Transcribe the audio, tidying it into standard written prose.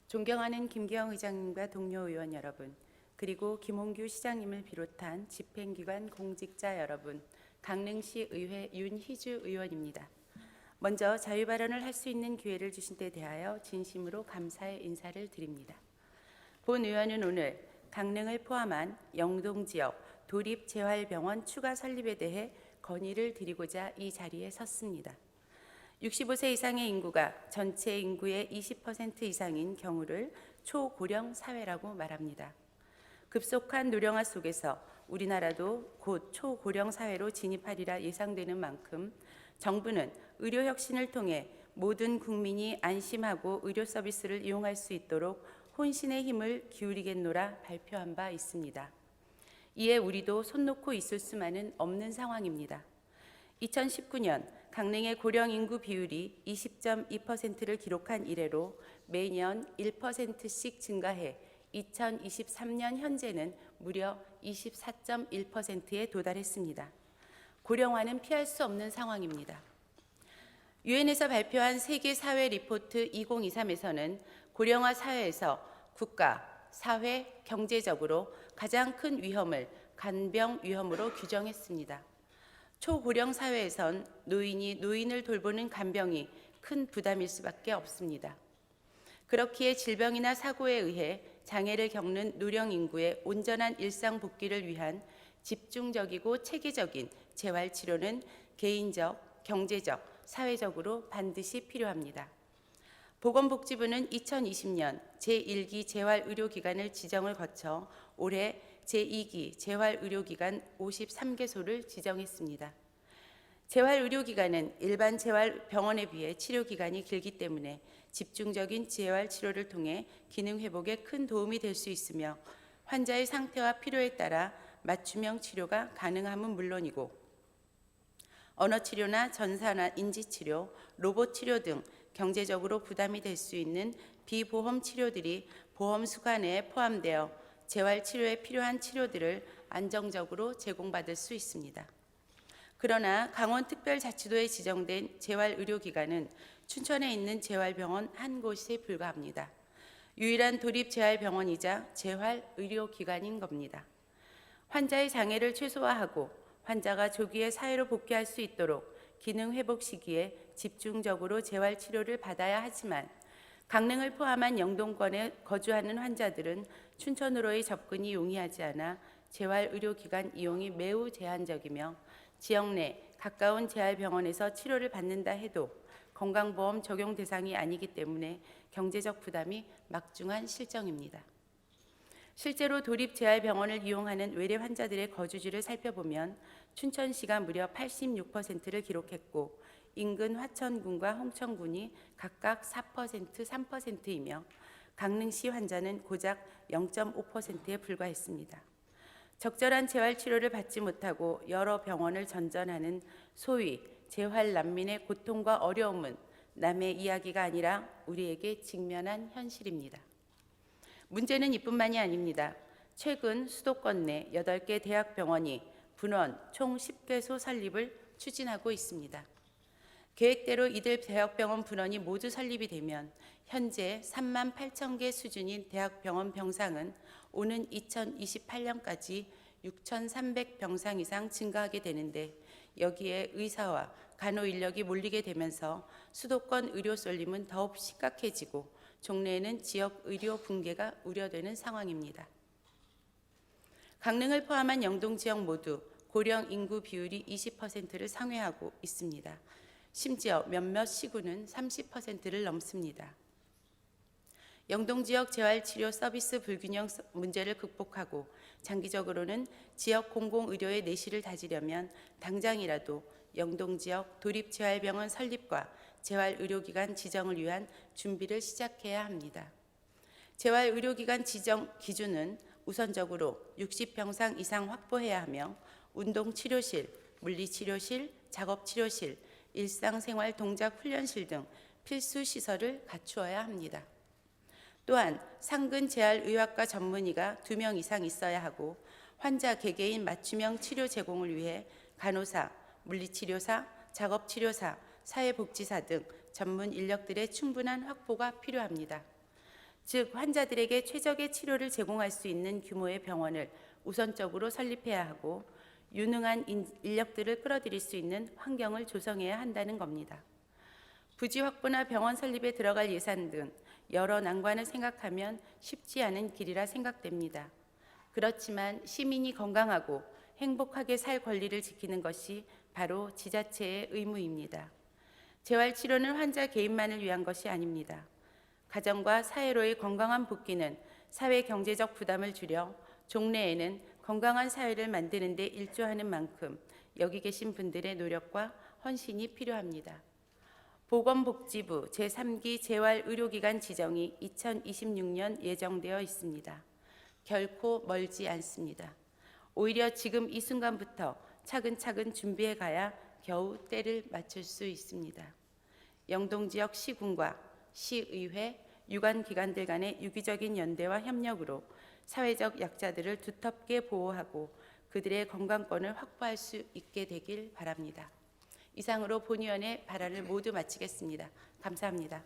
존경하는 김기영 의장님과 동료 의원 여러분, 그리고 김홍규 시장님을 비롯한 집행기관 공직자 여러분, 강릉시 의회 윤희주 의원입니다. 먼저 자유발언을 할 수 있는 기회를 주신 데 대하여 진심으로 감사의 인사를 드립니다. 본 의원은 오늘 강릉을 포함한 영동지역 도립재활병원 추가 설립에 대해 건의를 드리고자 이 자리에 섰습니다. 65세 이상의 인구가 전체 인구의 20% 이상인 경우를 초고령 사회라고 말합니다. 급속한 노령화 속에서 우리나라도 곧 초고령 사회로 진입하리라 예상되는 만큼 정부는 의료 혁신을 통해 모든 국민이 안심하고 의료 서비스를 이용할 수 있도록 혼신의 힘을 기울이겠노라 발표한 바 있습니다. 이에 우리도 손 놓고 있을 수만은 없는 상황입니다. 2019년 강릉의 고령 인구 비율이 20.2%를 기록한 이래로 매년 1%씩 증가해 2023년 현재는 무려 24.1%에 도달했습니다. 고령화는 피할 수 없는 상황입니다. 유엔에서 발표한 세계 사회 리포트 2023에서는 고령화 사회에서 국가, 사회, 경제적으로 가장 큰 위험을 간병 위험으로 규정했습니다. 초고령 사회에선 노인이 노인을 돌보는 간병이 큰 부담일 수밖에 없습니다. 그렇기에 질병이나 사고에 의해 장애를 겪는 노령 인구의 온전한 일상 복귀를 위한 집중적이고 체계적인 재활치료는 개인적, 경제적, 사회적으로 반드시 필요합니다. 보건복지부는 2020년 제1기 재활의료기관을 지정을 거쳐 올해 제2기 재활의료기관 53개소를 지정했습니다. 재활의료기관은 일반 재활병원에 비해 치료기간이 길기 때문에 집중적인 재활치료를 통해 기능회복에 큰 도움이 될 수 있으며 환자의 상태와 필요에 따라 맞춤형 치료가 가능함은 물론이고 언어치료나 전사나 인지치료, 로봇치료 등 경제적으로 부담이 될 수 있는 비보험 치료들이 보험 수관에 포함되어 재활치료에 필요한 치료들을 안정적으로 제공받을 수 있습니다. 그러나 강원특별자치도에 지정된 재활의료기관은 춘천에 있는 재활병원 한 곳에 불과합니다. 유일한 도립재활병원이자 재활의료기관인 겁니다. 환자의 장애를 최소화하고 환자가 조기에 사회로 복귀할 수 있도록 기능회복 시기에 집중적으로 재활치료를 받아야 하지만 강릉을 포함한 영동권에 거주하는 환자들은 춘천으로의 접근이 용이하지 않아 재활의료기관 이용이 매우 제한적이며 지역 내 가까운 재활병원에서 치료를 받는다 해도 건강보험 적용 대상이 아니기 때문에 경제적 부담이 막중한 실정입니다. 실제로 도립재활병원을 이용하는 외래 환자들의 거주지를 살펴보면 춘천시가 무려 86%를 기록했고 인근 화천군과 홍천군이 각각 4%, 3%이며 강릉시 환자는 고작 0.5%에 불과했습니다. 적절한 재활치료를 받지 못하고 여러 병원을 전전하는 소위 재활난민의 고통과 어려움은 남의 이야기가 아니라 우리에게 직면한 현실입니다. 문제는 이뿐만이 아닙니다. 최근 수도권 내 8개 대학병원이 분원 총 10개소 설립을 추진하고 있습니다. 계획대로 이들 대학병원 분원이 모두 설립이 되면 현재 3만 8천 개 수준인 대학병원 병상은 오는 2028년까지 6,300 병상 이상 증가하게 되는데 여기에 의사와 간호 인력이 몰리게 되면서 수도권 의료 쏠림은 더욱 심각해지고 종래에는 지역 의료 붕괴가 우려되는 상황입니다. 강릉을 포함한 영동 지역 모두 고령 인구 비율이 20%를 상회하고 있습니다. 심지어 몇몇 시군은 30%를 넘습니다. 영동 지역 재활치료 서비스 불균형 문제를 극복하고 장기적으로는 지역 공공의료의 내실을 다지려면 당장이라도 영동 지역 도립재활병원 설립과 재활의료기관 지정을 위한 준비를 시작해야 합니다. 재활의료기관 지정 기준은 우선적으로 60병상 이상 확보해야 하며 운동치료실, 물리치료실, 작업치료실, 일상생활 동작 훈련실 등 필수 시설을 갖추어야 합니다. 또한 상근 재활의학과 전문의가 2명 이상 있어야 하고 환자 개개인 맞춤형 치료 제공을 위해 간호사, 물리치료사, 작업치료사, 사회복지사 등 전문 인력들의 충분한 확보가 필요합니다. 즉 환자들에게 최적의 치료를 제공할 수 있는 규모의 병원을 우선적으로 설립해야 하고 유능한 인력들을 끌어들일 수 있는 환경을 조성해야 한다는 겁니다. 부지 확보나 병원 설립에 들어갈 예산 등 여러 난관을 생각하면 쉽지 않은 길이라 생각됩니다. 그렇지만 시민이 건강하고 행복하게 살 권리를 지키는 것이 바로 지자체의 의무입니다. 재활치료는 환자 개인만을 위한 것이 아닙니다. 가정과 사회로의 건강한 복귀는 사회 경제적 부담을 줄여 종래에는 건강한 사회를 만드는 데 일조하는 만큼 여기 계신 분들의 노력과 헌신이 필요합니다. 보건복지부 제3기 재활의료기관 지정이 2026년 예정되어 있습니다. 결코 멀지 않습니다. 오히려 지금 이 순간부터 차근차근 준비해 가야 겨우 때를 맞출 수 있습니다. 영동지역 시군과 시의회, 유관기관들 간의 유기적인 연대와 협력으로 사회적 약자들을 두텁게 보호하고 그들의 건강권을 확보할 수 있게 되길 바랍니다. 이상으로 본위원회 발언을 모두 마치겠습니다. 감사합니다.